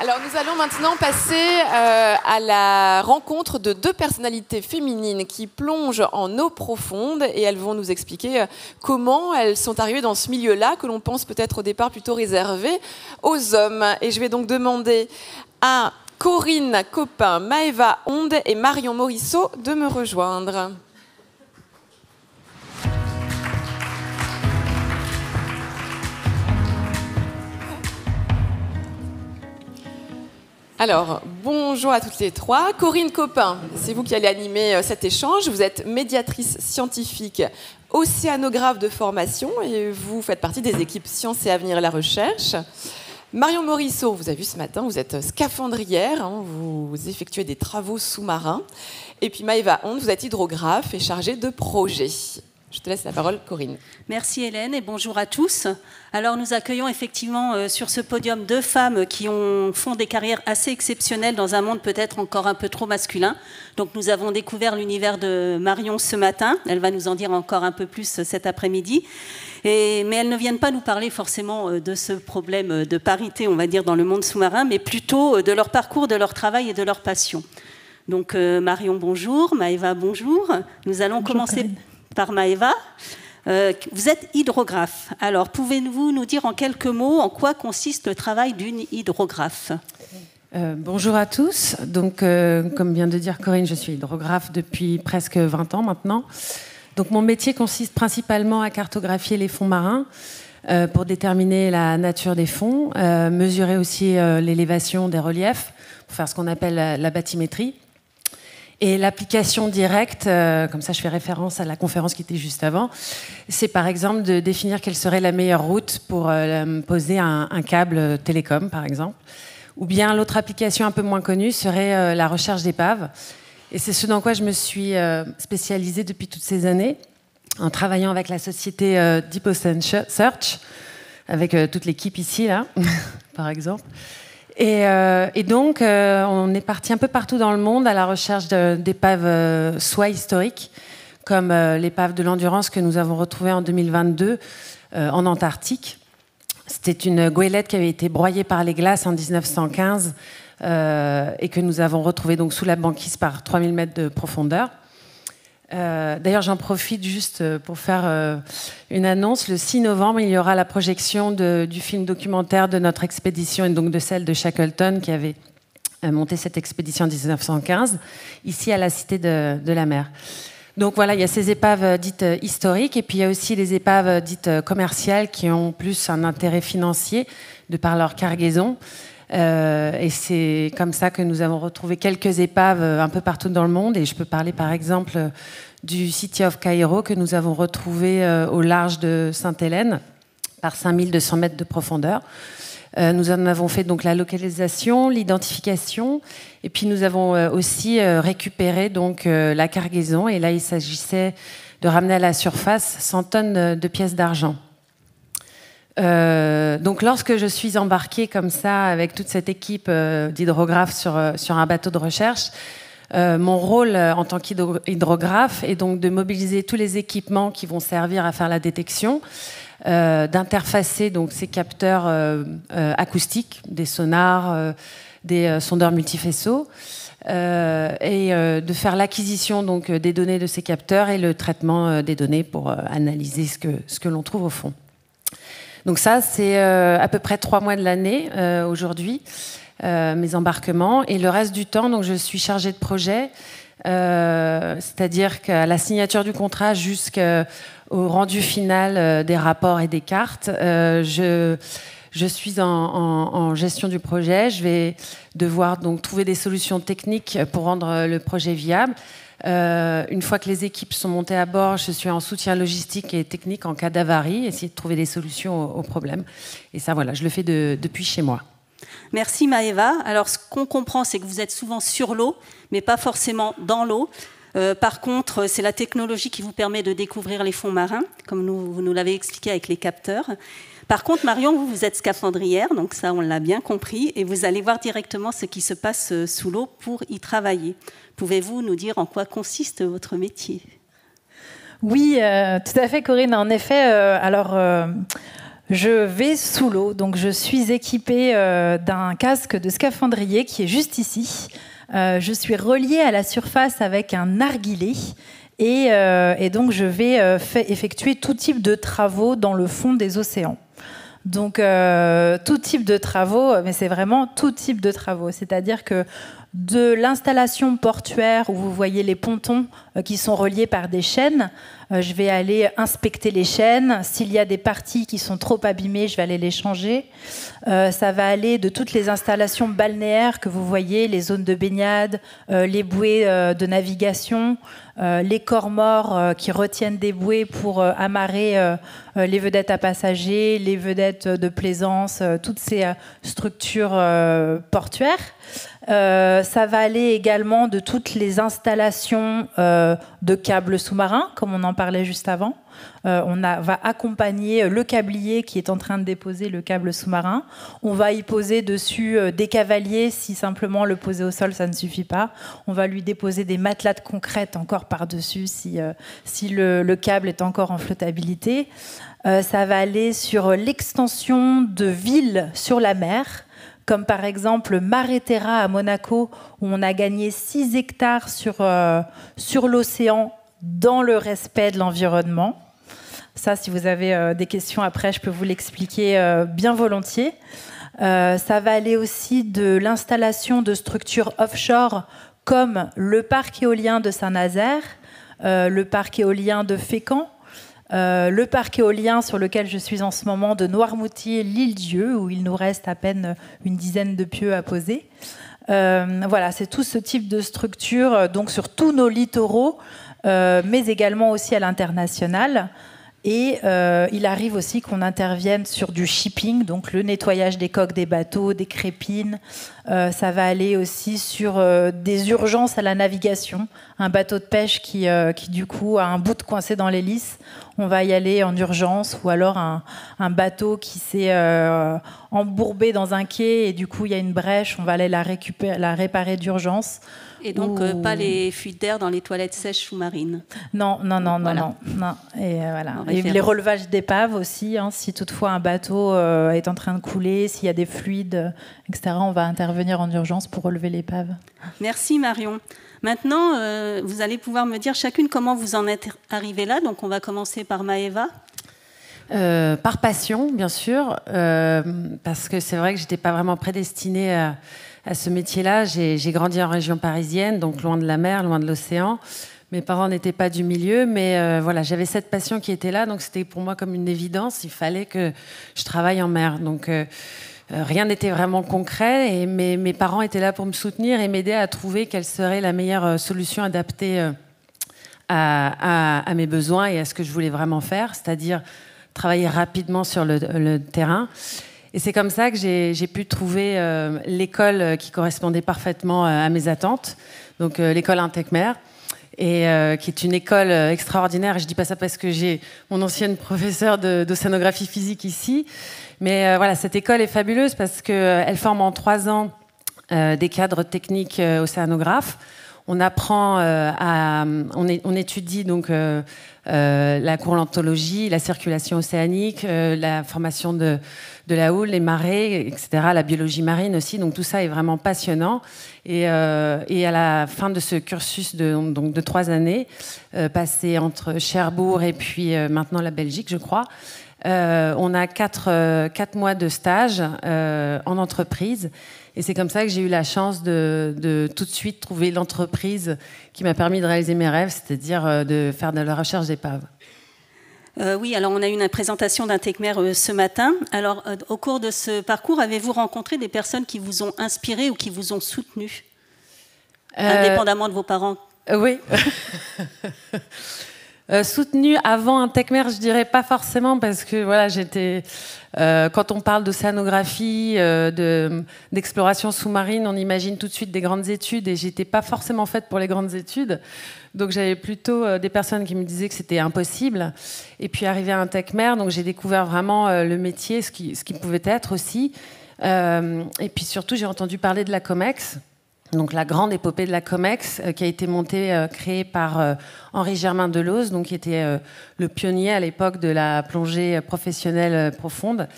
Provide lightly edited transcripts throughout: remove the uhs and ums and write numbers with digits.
Alors nous allons maintenant passer à la rencontre de deux personnalités féminines qui plongent en eau profonde et elles vont nous expliquer comment elles sont arrivées dans ce milieu-là que l'on pense peut-être au départ plutôt réservé aux hommes. Et je vais donc demander à Corinne Copin, Maëva Onde et Marion Morisseau de me rejoindre. Alors, bonjour à toutes les trois. Corinne Copin, c'est vous qui allez animer cet échange. Vous êtes médiatrice scientifique, océanographe de formation et vous faites partie des équipes Sciences et Avenir et la Recherche. Marion Morisseau, vous avez vu ce matin, vous êtes scaphandrière, hein, vous effectuez des travaux sous-marins. Et puis Maëva Onde, vous êtes hydrographe et chargée de projet. Je te laisse la parole, Corinne. Merci Hélène et bonjour à tous. Alors nous accueillons effectivement sur ce podium deux femmes qui font des carrières assez exceptionnelles dans un monde peut-être encore un peu trop masculin. Donc nous avons découvert l'univers de Marion ce matin. Elle va nous en dire encore un peu plus cet après-midi. Mais elles ne viennent pas nous parler forcément de ce problème de parité, on va dire, dans le monde sous-marin, mais plutôt de leur parcours, de leur travail et de leur passion. Donc Marion, bonjour. Maëva, bonjour. Nous allons commencer par Maëva. Vous êtes hydrographe. Alors, pouvez-vous nous dire en quelques mots en quoi consiste le travail d'une hydrographe ? Bonjour à tous. Donc, comme vient de dire Corinne, je suis hydrographe depuis presque 20 ans maintenant. Donc, mon métier consiste principalement à cartographier les fonds marins pour déterminer la nature des fonds, mesurer aussi l'élévation des reliefs, pour faire ce qu'on appelle la bathymétrie. Et l'application directe, comme ça je fais référence à la conférence qui était juste avant, c'est par exemple de définir quelle serait la meilleure route pour poser un câble télécom, par exemple. Ou bien l'autre application un peu moins connue serait la recherche d'épaves. Et c'est ce dans quoi je me suis spécialisée depuis toutes ces années, en travaillant avec la société Deep Ocean Search, avec toute l'équipe ici, là, par exemple. Et donc, on est parti un peu partout dans le monde à la recherche d'épaves soit historiques, comme l'épave de l'Endurance que nous avons retrouvée en 2022 en Antarctique. C'était une goélette qui avait été broyée par les glaces en 1915 et que nous avons retrouvée donc sous la banquise par 3000 mètres de profondeur. D'ailleurs, j'en profite juste pour faire une annonce. Le 6 novembre, il y aura la projection du film documentaire de notre expédition et donc de celle de Shackleton qui avait monté cette expédition en 1915, ici à la Cité de la Mer. Donc voilà, il y a ces épaves dites historiques et puis il y a aussi les épaves dites commerciales qui ont plus un intérêt financier de par leur cargaison. Et c'est comme ça que nous avons retrouvé quelques épaves un peu partout dans le monde. Et je peux parler par exemple du City of Cairo que nous avons retrouvé au large de Sainte-Hélène par 5200 mètres de profondeur. Nous en avons fait donc la localisation, l'identification, et puis nous avons aussi récupéré donc la cargaison. Et là, il s'agissait de ramener à la surface 100 tonnes de pièces d'argent. Donc lorsque je suis embarquée comme ça avec toute cette équipe d'hydrographes sur un bateau de recherche, mon rôle en tant qu'hydrographe est donc de mobiliser tous les équipements qui vont servir à faire la détection, d'interfacer donc ces capteurs acoustiques, des sonars, des sondeurs multifaisceaux, et de faire l'acquisition donc des données de ces capteurs et le traitement des données pour analyser ce que l'on trouve au fond. Donc ça, c'est à peu près 3 mois de l'année aujourd'hui, mes embarquements. Et le reste du temps, donc, je suis chargée de projet, c'est-à-dire qu'à la signature du contrat jusqu'au rendu final des rapports et des cartes, je suis en gestion du projet. Je vais devoir donc trouver des solutions techniques pour rendre le projet viable. Une fois que les équipes sont montées à bord, je suis en soutien logistique et technique en cas d'avarie, essayer de trouver des solutions aux problèmes. Et ça, voilà, je le fais depuis chez moi. Merci Maëva. Alors, ce qu'on comprend, c'est que vous êtes souvent sur l'eau, mais pas forcément dans l'eau. Par contre, c'est la technologie qui vous permet de découvrir les fonds marins, comme vous nous l'avez expliqué avec les capteurs. Par contre, Marion, vous êtes scaphandrière, donc ça, on l'a bien compris, et vous allez voir directement ce qui se passe sous l'eau pour y travailler. Pouvez-vous nous dire en quoi consiste votre métier ? Oui, tout à fait, Corinne. En effet, Je vais sous l'eau, donc je suis équipée d'un casque de scaphandrier qui est juste ici. Je suis reliée à la surface avec un narguilé et donc je vais effectuer tout type de travaux dans le fond des océans. Donc tout type de travaux, mais c'est vraiment tout type de travaux. C'est-à-dire que de l'installation portuaire où vous voyez les pontons qui sont reliés par des chaînes, je vais aller inspecter les chaînes. S'il y a des parties qui sont trop abîmées, je vais aller les changer. Ça va aller de toutes les installations balnéaires que vous voyez, les zones de baignade, les bouées de navigation, les corps morts qui retiennent des bouées pour amarrer les vedettes à passagers, les vedettes de plaisance, toutes ces structures portuaires. Ça va aller également de toutes les installations de câbles sous-marins, comme on en parlait juste avant. Va accompagner le câblier qui est en train de déposer le câble sous-marin. On va y poser dessus des cavaliers, si simplement le poser au sol, ça ne suffit pas. On va lui déposer des matelas de concrète encore par-dessus si le câble est encore en flottabilité. Ça va aller sur l'extension de villes sur la mer, comme par exemple Maretera à Monaco, où on a gagné 6 hectares sur l'océan dans le respect de l'environnement. Ça, si vous avez des questions après, je peux vous l'expliquer bien volontiers. Ça va aller aussi de l'installation de structures offshore, comme le parc éolien de Saint-Nazaire, le parc éolien de Fécamp, le parc éolien sur lequel je suis en ce moment de Noirmoutier, l'île-Dieu, où il nous reste à peine une dizaine de pieux à poser. Voilà, c'est tout ce type de structure, donc sur tous nos littoraux, mais également aussi à l'international. Et il arrive aussi qu'on intervienne sur du shipping, donc le nettoyage des coques des bateaux, des crépines. Ça va aller aussi sur des urgences à la navigation. Un bateau de pêche qui du coup a un bout de coincé dans l'hélice, on va y aller en urgence. Ou alors un bateau qui s'est embourbé dans un quai et du coup il y a une brèche, on va aller la réparer d'urgence. Et donc pas les fuites d'air dans les toilettes sèches sous-marines. Non. Et voilà. Et les relevages d'épaves aussi, hein, si toutefois un bateau est en train de couler, s'il y a des fluides, etc., on va intervenir en urgence pour relever l'épave. Merci Marion. Maintenant, vous allez pouvoir me dire chacune comment vous en êtes arrivée là. Donc on va commencer par Maëva. Par passion, bien sûr, parce que c'est vrai que je n'étais pas vraiment prédestinée à ce métier-là. J'ai grandi en région parisienne, donc loin de la mer, loin de l'océan. Mes parents n'étaient pas du milieu, mais voilà, j'avais cette passion qui était là, donc c'était pour moi comme une évidence. Il fallait que je travaille en mer. Donc rien n'était vraiment concret, mais mes parents étaient là pour me soutenir et m'aider à trouver quelle serait la meilleure solution adaptée à mes besoins et à ce que je voulais vraiment faire, c'est-à-dire travailler rapidement sur le terrain. Et c'est comme ça que j'ai pu trouver l'école qui correspondait parfaitement à mes attentes, donc l'école Intecmer, et qui est une école extraordinaire. Et je ne dis pas ça parce que j'ai mon ancienne professeure d'océanographie physique ici, mais voilà, cette école est fabuleuse parce qu'elle forme en 3 ans des cadres techniques océanographes. On apprend on étudie donc la courantologie, la circulation océanique, la formation de la houle, les marées, etc., la biologie marine aussi. Donc tout ça est vraiment passionnant. Et à la fin de ce cursus de 3 années, passé entre Cherbourg et puis maintenant la Belgique, je crois, on a 4 mois de stage en entreprise. Et c'est comme ça que j'ai eu la chance de tout de suite trouver l'entreprise qui m'a permis de réaliser mes rêves, c'est-à-dire de faire de la recherche d'épaves. Oui, alors on a eu une présentation d'Intecmer ce matin. Alors, au cours de ce parcours, avez-vous rencontré des personnes qui vous ont inspiré ou qui vous ont soutenu, indépendamment de vos parents? Oui. Soutenu avant Intecmer, je dirais pas forcément, parce que voilà, j'étais. Quand on parle d'océanographie, d'exploration sous-marine, on imagine tout de suite des grandes études, et j'étais pas forcément faite pour les grandes études. Donc j'avais plutôt des personnes qui me disaient que c'était impossible. Et puis arrivé à Intecmer, donc j'ai découvert vraiment le métier, ce qui pouvait être aussi. Et puis surtout, j'ai entendu parler de la COMEX. donc la grande épopée de la COMEX, qui a été créée par Henri Germain Delauze, donc qui était le pionnier à l'époque de la plongée professionnelle profonde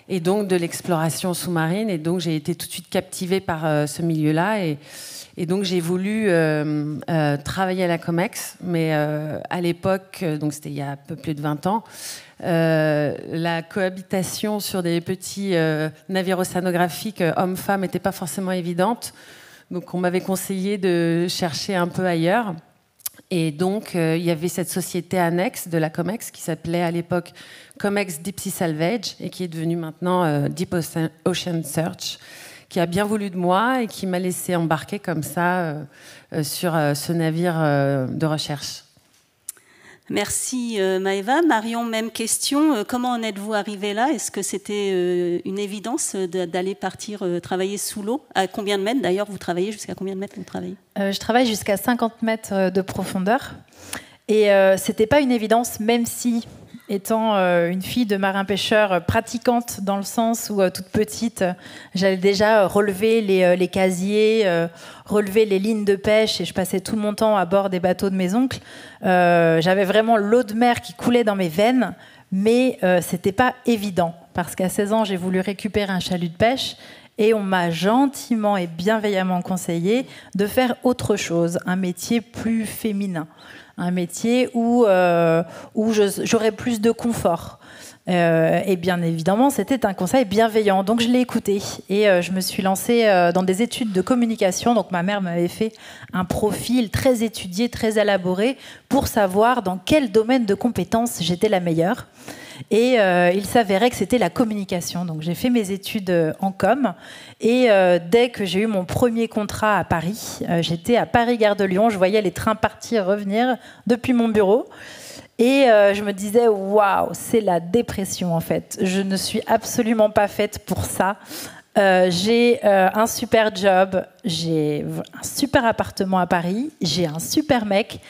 et donc de l'exploration sous-marine. Et donc j'ai été tout de suite captivée par ce milieu-là et donc j'ai voulu travailler à la COMEX, mais à l'époque, donc c'était il y a un peu plus de 20 ans, la cohabitation sur des petits navires océanographiques hommes-femmes n'était pas forcément évidente. Donc on m'avait conseillé de chercher un peu ailleurs. Et donc il y avait cette société annexe de la COMEX qui s'appelait à l'époque COMEX Deep Sea Salvage et qui est devenue maintenant Deep Ocean Search, qui a bien voulu de moi et qui m'a laissé embarquer comme ça sur ce navire de recherche. Merci Maëva. Marion, même question. Comment en êtes-vous arrivée là? Est-ce que c'était une évidence d'aller partir travailler sous l'eau? À combien de mètres d'ailleurs vous travaillez? Jusqu'à combien de mètres vous travaillez? Je travaille jusqu'à 50 mètres de profondeur. Et c'était pas une évidence, même si, étant une fille de marin-pêcheur pratiquante dans le sens où, toute petite, j'allais déjà relever les casiers, relever les lignes de pêche et je passais tout mon temps à bord des bateaux de mes oncles. J'avais vraiment l'eau de mer qui coulait dans mes veines, mais c'était pas évident parce qu'à 16 ans, j'ai voulu récupérer un chalut de pêche et on m'a gentiment et bienveillamment conseillé de faire autre chose, un métier plus féminin. Un métier où j'aurais plus de confort. Et bien évidemment, c'était un conseil bienveillant. Donc je l'ai écouté et je me suis lancée dans des études de communication. Donc ma mère m'avait fait un profil très étudié, très élaboré pour savoir dans quel domaine de compétences j'étais la meilleure. Et il s'avérait que c'était la communication. Donc j'ai fait mes études en com. Et dès que j'ai eu mon premier contrat à Paris, j'étais à Paris-Gare de Lyon. Je voyais les trains partir et revenir depuis mon bureau. Et je me disais, waouh, c'est la dépression en fait. Je ne suis absolument pas faite pour ça. J'ai un super job, j'ai un super appartement à Paris, j'ai un super mec,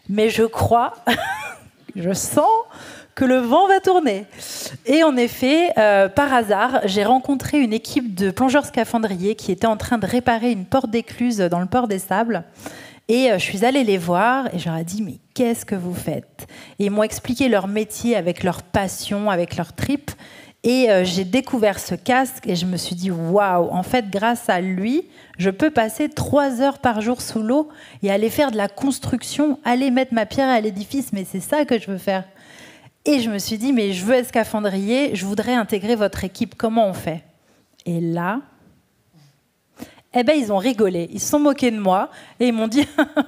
mais je crois, je sens que le vent va tourner. Et en effet, par hasard, j'ai rencontré une équipe de plongeurs scaphandriers qui était en train de réparer une porte d'écluse dans le port des Sables. Et je suis allée les voir et je leur ai dit « Mais qu'est-ce que vous faites ?» Et ils m'ont expliqué leur métier avec leur passion, avec leur trip. Et j'ai découvert ce casque et je me suis dit « Waouh !» En fait, grâce à lui, je peux passer 3 heures par jour sous l'eau et aller faire de la construction, aller mettre ma pierre à l'édifice. Mais c'est ça que je veux faire. Et je me suis dit « Mais je veux être scaphandrier, je voudrais intégrer votre équipe. Comment on fait ?» Et là... Eh ben, ils ont rigolé, ils se sont moqués de moi et ils m'ont dit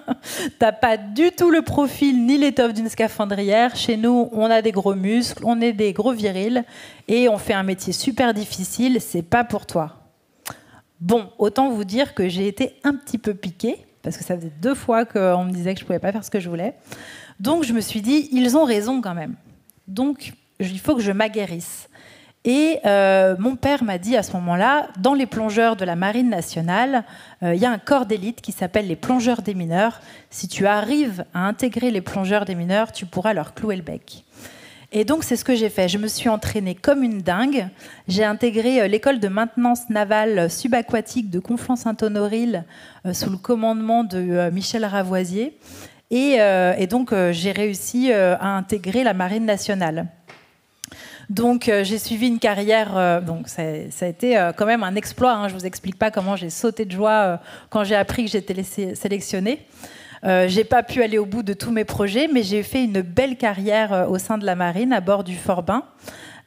« T'as pas du tout le profil ni l'étoffe d'une scaphandrière. Chez nous, on a des gros muscles, on est des gros virils et on fait un métier super difficile, c'est pas pour toi. » Bon, autant vous dire que j'ai été un petit peu piquée parce que ça faisait 2 fois qu'on me disait que je pouvais pas faire ce que je voulais. Donc, je me suis dit « Ils ont raison quand même. Donc, il faut que je m'aguerrisse. » Et mon père m'a dit à ce moment-là, dans les plongeurs de la Marine nationale, il y a un corps d'élite qui s'appelle les plongeurs des mineurs. Si tu arrives à intégrer les plongeurs des mineurs, tu pourras leur clouer le bec. Et donc, c'est ce que j'ai fait. Je me suis entraînée comme une dingue. J'ai intégré l'école de maintenance navale subaquatique de Conflans-Sainte-Honorine sous le commandement de Michel Ravoisier. Et donc, j'ai réussi à intégrer la Marine nationale. Donc, j'ai suivi une carrière. Donc, ça a été quand même un exploit. Hein. Je ne vous explique pas comment j'ai sauté de joie quand j'ai appris que j'étais sélectionnée. Je n'ai pas pu aller au bout de tous mes projets, mais j'ai fait une belle carrière au sein de la marine, à bord du Fort Bain.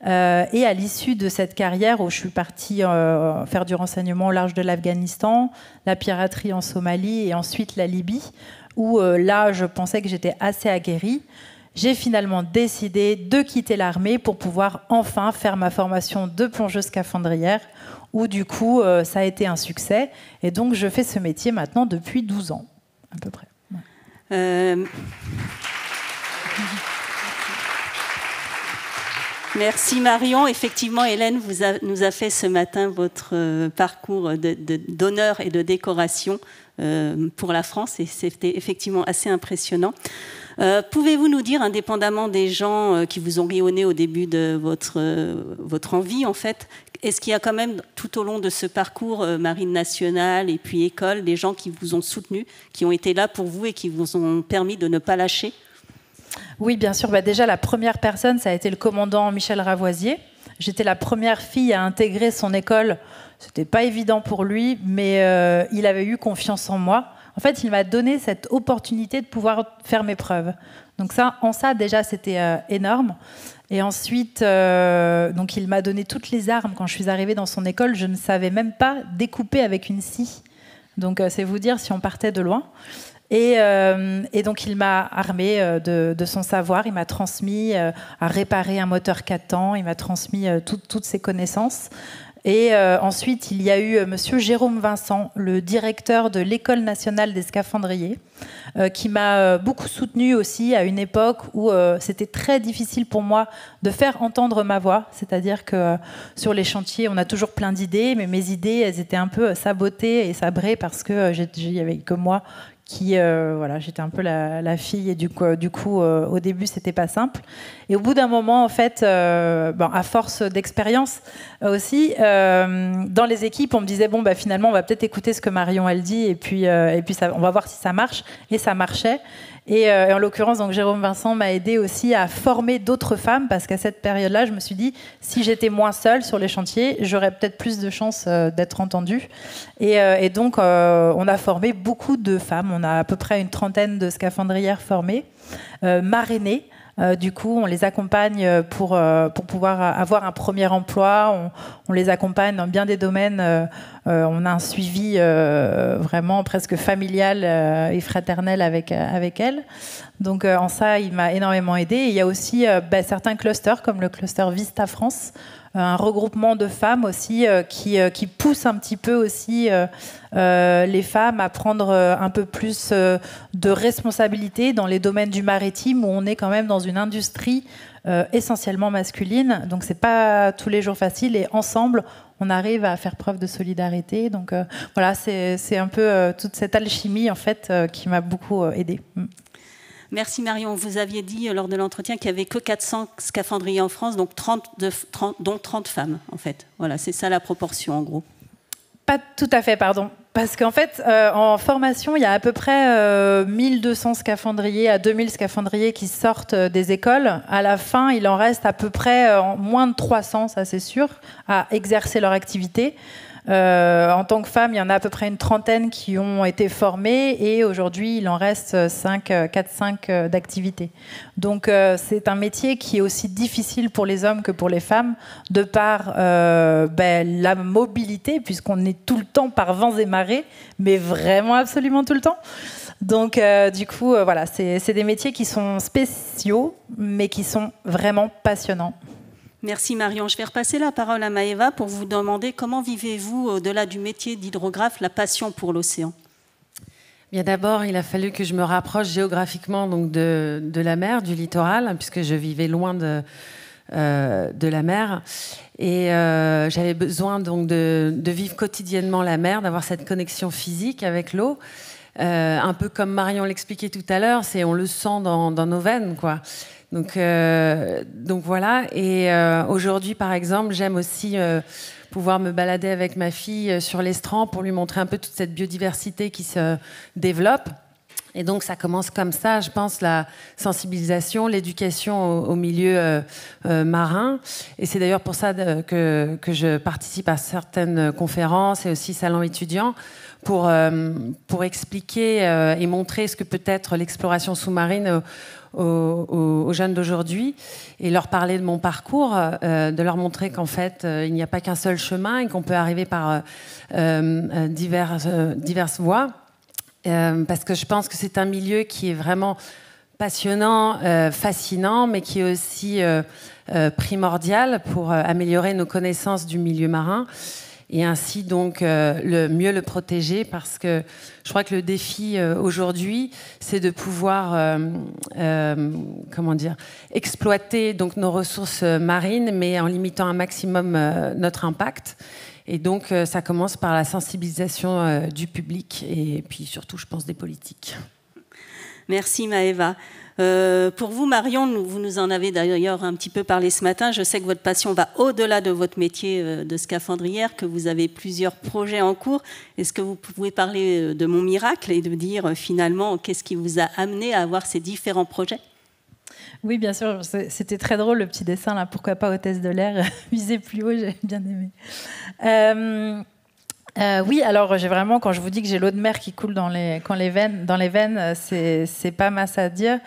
Et à l'issue de cette carrière, où je suis partie faire du renseignement au large de l'Afghanistan, la piraterie en Somalie et ensuite la Libye, où là, je pensais que j'étais assez aguerrie. J'ai finalement décidé de quitter l'armée pour pouvoir enfin faire ma formation de plongeuse scaphandrière, où du coup, ça a été un succès. Et donc, je fais ce métier maintenant depuis 12 ans, à peu près. Ouais. Merci Marion. Effectivement, Hélène nous a fait ce matin votre parcours d'honneur et de décoration pour la France, et c'était effectivement assez impressionnant. Pouvez-vous nous dire, indépendamment des gens qui vous ont rayonné au début de votre envie, en fait, est-ce qu'il y a quand même, tout au long de ce parcours Marine nationale et puis école, des gens qui vous ont soutenu, qui ont été là pour vous et qui vous ont permis de ne pas lâcher? Oui, bien sûr. Déjà, la première personne, ça a été le commandant Michel Ravoisier. J'étais la première fille à intégrer son école. C'était pas évident pour lui, mais il avait eu confiance en moi. En fait, il m'a donné cette opportunité de pouvoir faire mes preuves. Donc en ça, déjà, c'était énorme. Et ensuite, donc il m'a donné toutes les armes. Quand je suis arrivée dans son école, je ne savais même pas découper avec une scie. Donc, c'est vous dire si on partait de loin. Et donc, il m'a armée de son savoir. Il m'a transmis à réparer un moteur 4 temps. Il m'a transmis toutes ses connaissances. Et ensuite, il y a eu monsieur Jérôme Vincent, le directeur de l'École nationale des scaphandriers, qui m'a beaucoup soutenue aussi à une époque où c'était très difficile pour moi de faire entendre ma voix. C'est-à-dire que sur les chantiers, on a toujours plein d'idées, mais mes idées, elles étaient un peu sabotées et sabrées parce que il n'y avait que moi qui, voilà, j'étais un peu la fille et du coup au début c'était pas simple. Et au bout d'un moment, en fait, à force d'expérience aussi, dans les équipes, on me disait finalement on va peut-être écouter ce que Marion elle dit et puis ça, on va voir si ça marche. Et ça marchait. Et en l'occurrence, donc Jérôme Vincent m'a aidé aussi à former d'autres femmes parce qu'à cette période-là, je me suis dit si j'étais moins seule sur les chantiers, j'aurais peut-être plus de chances d'être entendue. Et donc, on a formé beaucoup de femmes. On a à peu près une trentaine de scaphandrières formées, marrainées. Du coup, on les accompagne pour pouvoir avoir un premier emploi. On les accompagne dans bien des domaines. On a un suivi vraiment presque familial et fraternel avec elles. Donc, en ça, il m'a énormément aidé. Et il y a aussi certains clusters, comme le cluster Vista France, un regroupement de femmes aussi qui pousse un petit peu aussi les femmes à prendre un peu plus de responsabilité dans les domaines du maritime où on est quand même dans une industrie essentiellement masculine. Donc c'est pas tous les jours facile et ensemble on arrive à faire preuve de solidarité. Donc voilà, c'est un peu toute cette alchimie en fait qui m'a beaucoup aidée. Merci Marion. Vous aviez dit lors de l'entretien qu'il n'y avait que 400 scaphandriers en France, donc 30 femmes en fait. Voilà, c'est ça la proportion en gros. Pas tout à fait, pardon. Parce qu'en fait, en formation, il y a à peu près 1200 scaphandriers à 2000 scaphandriers qui sortent des écoles. À la fin, il en reste à peu près moins de 300, ça c'est sûr, à exercer leur activité. En tant que femme, il y en a à peu près une trentaine qui ont été formées et aujourd'hui, il en reste 4-5 d'activités. Donc, c'est un métier qui est aussi difficile pour les hommes que pour les femmes de par la mobilité, puisqu'on est tout le temps par vents et marées, mais vraiment absolument tout le temps. Donc, du coup, voilà, c'est des métiers qui sont spéciaux, mais qui sont vraiment passionnants. Merci Marion. Je vais repasser la parole à Maëva pour vous demander comment vivez-vous, au-delà du métier d'hydrographe, la passion pour l'océan? Bien d'abord, il a fallu que je me rapproche géographiquement donc de la mer, du littoral, puisque je vivais loin de la mer. Et j'avais besoin donc de vivre quotidiennement la mer, d'avoir cette connexion physique avec l'eau. Un peu comme Marion l'expliquait tout à l'heure, on le sent dans nos veines, quoi. Donc voilà. Et aujourd'hui, par exemple, j'aime aussi pouvoir me balader avec ma fille sur l'estran pour lui montrer un peu toute cette biodiversité qui se développe. Et donc, ça commence comme ça, je pense, la sensibilisation, l'éducation au milieu marin. Et c'est d'ailleurs pour ça que je participe à certaines conférences et aussi salons étudiants pour expliquer et montrer ce que peut être l'exploration sous-marine aux jeunes d'aujourd'hui et leur parler de mon parcours, de leur montrer qu'en fait, il n'y a pas qu'un seul chemin et qu'on peut arriver par diverses voies. Parce que je pense que c'est un milieu qui est vraiment passionnant, fascinant, mais qui est aussi primordial pour améliorer nos connaissances du milieu marin et ainsi donc mieux le protéger, parce que je crois que le défi aujourd'hui, c'est de pouvoir exploiter donc nos ressources marines, mais en limitant un maximum notre impact. Et donc, ça commence par la sensibilisation du public et puis surtout, je pense, des politiques. Merci Maëva. Pour vous, Marion, vous nous en avez d'ailleurs un petit peu parlé ce matin. Je sais que votre passion va au-delà de votre métier de scaphandrière, que vous avez plusieurs projets en cours. Est-ce que vous pouvez parler de Mon Miracle et de dire finalement qu'est-ce qui vous a amené à avoir ces différents projets ? Oui, bien sûr. C'était très drôle le petit dessin là. Pourquoi pas hôtesse de l'air, viser plus haut, j'ai bien aimé. Oui, alors j'ai vraiment, quand je vous dis que j'ai l'eau de mer qui coule dans les veines, c'est pas masse à dire.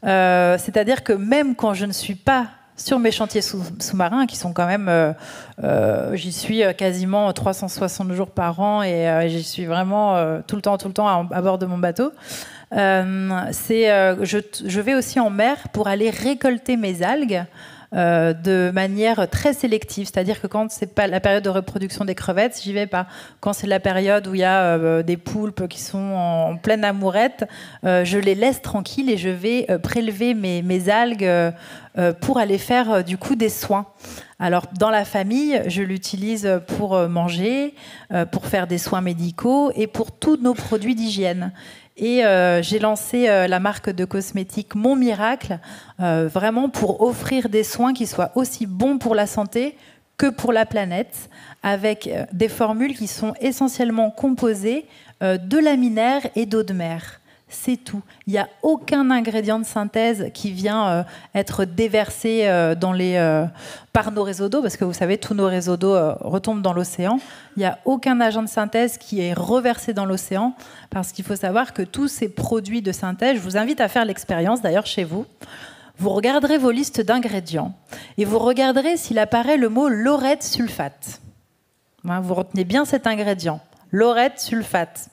C'est-à-dire que même quand je ne suis pas sur mes chantiers sous-marins, qui sont quand même, j'y suis quasiment 360 jours par an et j'y suis vraiment tout le temps à bord de mon bateau. Je vais aussi en mer pour aller récolter mes algues. De manière très sélective, c'est-à-dire que quand c'est pas la période de reproduction des crevettes, j'y vais pas. Quand c'est la période où il y a des poulpes qui sont en pleine amourette, je les laisse tranquilles et je vais prélever mes algues pour aller faire du coup des soins. Alors dans la famille, je l'utilise pour manger, pour faire des soins médicaux et pour tous nos produits d'hygiène. Et j'ai lancé la marque de cosmétiques Mon Miracle, vraiment pour offrir des soins qui soient aussi bons pour la santé que pour la planète, avec des formules qui sont essentiellement composées de laminaires et d'eau de mer. C'est tout. Il n'y a aucun ingrédient de synthèse qui vient être déversé par nos réseaux d'eau, parce que vous savez, tous nos réseaux d'eau retombent dans l'océan. Il n'y a aucun agent de synthèse qui est reversé dans l'océan, parce qu'il faut savoir que tous ces produits de synthèse, je vous invite à faire l'expérience, d'ailleurs chez vous, vous regarderez vos listes d'ingrédients et vous regarderez s'il apparaît le mot laurette sulfate. Vous retenez bien cet ingrédient, laurette sulfate.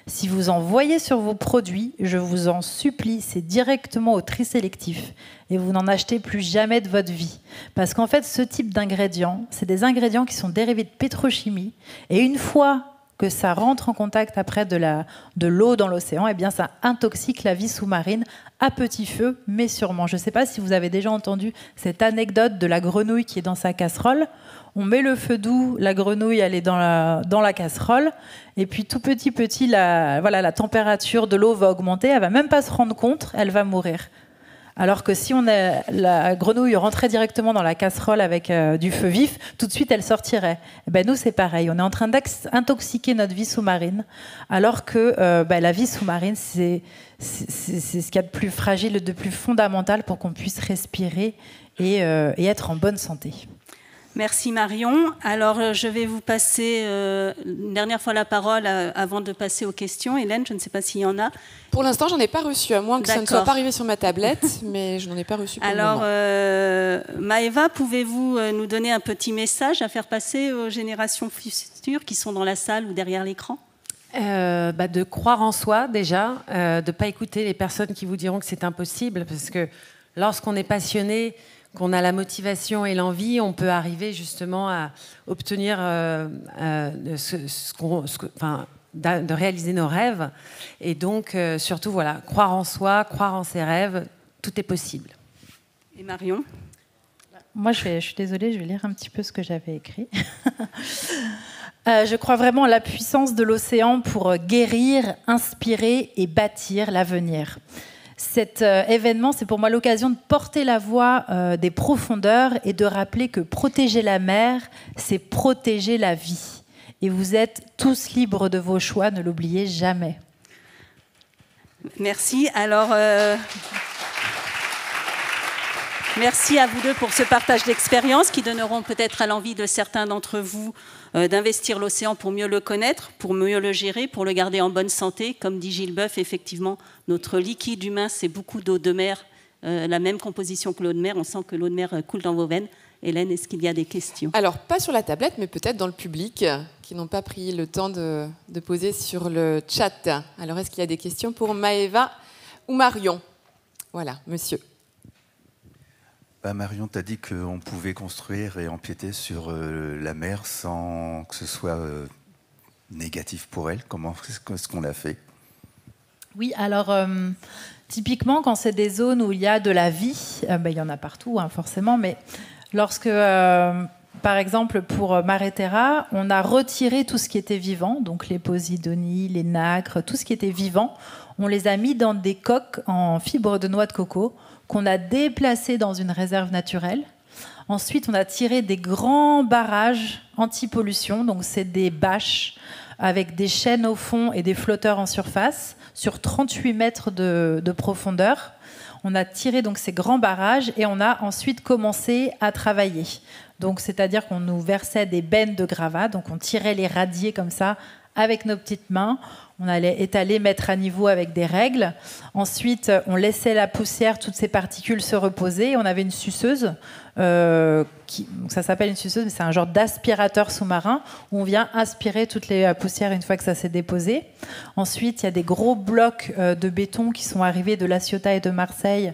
Si vous en voyez sur vos produits, je vous en supplie, c'est directement au tri sélectif et vous n'en achetez plus jamais de votre vie. Parce qu'en fait, ce type d'ingrédients, c'est des ingrédients qui sont dérivés de pétrochimie et une fois que ça rentre en contact après de l'eau dans l'océan, eh bien ça intoxique la vie sous-marine à petit feu, mais sûrement. Je ne sais pas si vous avez déjà entendu cette anecdote de la grenouille qui est dans sa casserole. On met le feu doux, la grenouille elle est dans la casserole, et puis tout petit, la température de l'eau va augmenter, elle va même pas se rendre compte, elle va mourir. Alors que si la grenouille rentrait directement dans la casserole avec du feu vif, tout de suite elle sortirait. Et ben nous c'est pareil, on est en train d'intoxiquer notre vie sous-marine, alors que la vie sous-marine c'est ce qu'il y a de plus fragile, de plus fondamental pour qu'on puisse respirer et être en bonne santé. Merci Marion. Alors je vais vous passer une dernière fois la parole avant de passer aux questions. Hélène, je ne sais pas s'il y en a. Pour l'instant, j'en ai pas reçu, à moins que ça ne soit pas arrivé sur ma tablette, mais je n'en ai pas reçu pour le moment. Maëva, pouvez-vous nous donner un petit message à faire passer aux générations futures qui sont dans la salle ou derrière l'écran ? De croire en soi déjà, de ne pas écouter les personnes qui vous diront que c'est impossible, parce que lorsqu'on est passionné, qu'on a la motivation et l'envie, on peut arriver justement à obtenir de réaliser nos rêves. Et donc, surtout, voilà, croire en soi, croire en ses rêves, tout est possible. Et Marion ? Moi, je suis désolée, je vais lire un petit peu ce que j'avais écrit. Je crois vraiment à la puissance de l'océan pour guérir, inspirer et bâtir l'avenir. Cet événement, c'est pour moi l'occasion de porter la voix des profondeurs et de rappeler que protéger la mer, c'est protéger la vie. Et vous êtes tous libres de vos choix, ne l'oubliez jamais. Merci. Alors, merci à vous deux pour ce partage d'expériences qui donneront peut-être à l'envie de certains d'entre vous d'investir l'océan pour mieux le connaître, pour mieux le gérer, pour le garder en bonne santé. Comme dit Gilles Boeuf, effectivement, notre liquide humain, c'est beaucoup d'eau de mer, la même composition que l'eau de mer. On sent que l'eau de mer coule dans vos veines. Hélène, est-ce qu'il y a des questions ? Alors, pas sur la tablette, mais peut-être dans le public, qui n'ont pas pris le temps de poser sur le chat. Alors, est-ce qu'il y a des questions pour Maëva ou Marion ? Voilà, monsieur. Marion, tu as dit qu'on pouvait construire et empiéter sur la mer sans que ce soit négatif pour elle. Comment est-ce qu'on l'a fait ? Oui, alors typiquement, quand c'est des zones où il y a de la vie, il y en a partout, forcément, mais lorsque, par exemple, pour Mare Terra, on a retiré tout ce qui était vivant, donc les posidonies, les nacres, tout ce qui était vivant, On les a mis dans des coques en fibre de noix de coco qu'on a déplacées dans une réserve naturelle. Ensuite, on a tiré des grands barrages anti-pollution, donc c'est des bâches avec des chaînes au fond et des flotteurs en surface, sur 38 mètres de profondeur. On a tiré donc ces grands barrages et on a ensuite commencé à travailler. Donc, c'est-à-dire qu'on nous versait des bennes de gravats, donc on tirait les radiers comme ça avec nos petites mains. On allait étaler, mettre à niveau avec des règles. Ensuite, on laissait la poussière, toutes ces particules se reposer. On avait une suceuse, donc ça s'appelle une suceuse, mais c'est un genre d'aspirateur sous-marin où on vient aspirer toutes les poussières une fois que ça s'est déposé. Ensuite, il y a des gros blocs de béton qui sont arrivés de La Ciotat et de Marseille,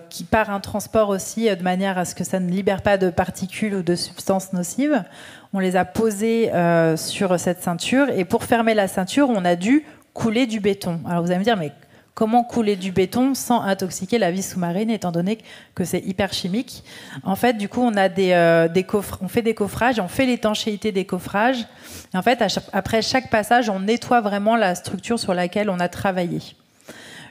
qui part un transport aussi de manière à ce que ça ne libère pas de particules ou de substances nocives. On les a posés sur cette ceinture et pour fermer la ceinture, on a dû couler du béton. Alors vous allez me dire, mais comment couler du béton sans intoxiquer la vie sous-marine, étant donné que c'est hyper chimique? En fait, du coup, on a on fait des coffrages, on fait l'étanchéité des coffrages. Et en fait, après chaque passage, on nettoie vraiment la structure sur laquelle on a travaillé.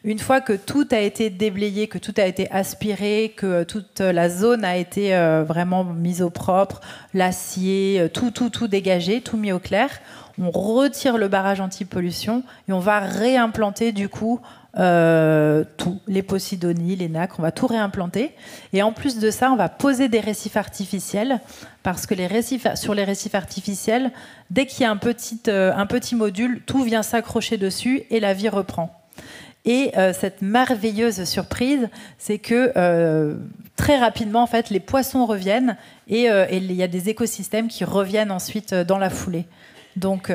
Une fois que tout a été déblayé, que tout a été aspiré, que toute la zone a été vraiment mise au propre, l'acier, tout dégagé, tout mis au clair, on retire le barrage anti-pollution et on va réimplanter du coup tout, les posidonies, les nacres, on va tout réimplanter. Et en plus de ça, on va poser des récifs artificiels parce que sur les récifs artificiels, dès qu'il y a un petit module, tout vient s'accrocher dessus et la vie reprend. Et cette merveilleuse surprise, c'est que très rapidement, en fait, les poissons reviennent et il y a des écosystèmes qui reviennent ensuite dans la foulée. Donc,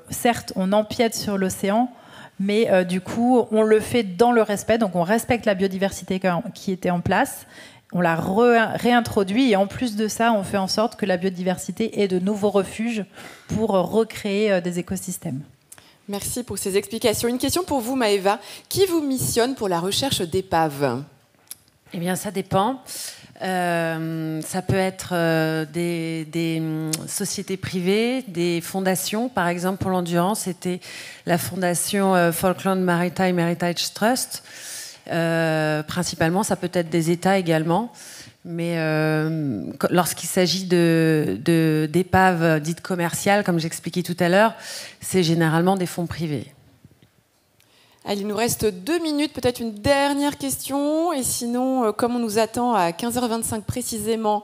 certes, on empiète sur l'océan, mais du coup, on le fait dans le respect. Donc, on respecte la biodiversité qui était en place. On la réintroduit et en plus de ça, on fait en sorte que la biodiversité ait de nouveaux refuges pour recréer des écosystèmes. Merci pour ces explications. Une question pour vous, Maëva. Qui vous missionne pour la recherche d'épaves? Eh bien, ça dépend. Ça peut être des sociétés privées, des fondations. Par exemple, pour l'endurance, c'était la fondation Falkland Maritime Heritage Trust. Principalement, ça peut être des États également. Mais lorsqu'il s'agit d'épaves dites commerciales, comme j'expliquais tout à l'heure, c'est généralement des fonds privés. Allez, il nous reste 2 minutes, peut-être une dernière question. Et sinon, comme on nous attend à 15h25 précisément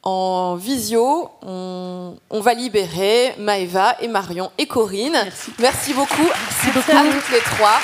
en visio, on va libérer Maëva et Marion et Corinne. Merci. Merci beaucoup. Merci beaucoup À toutes les trois.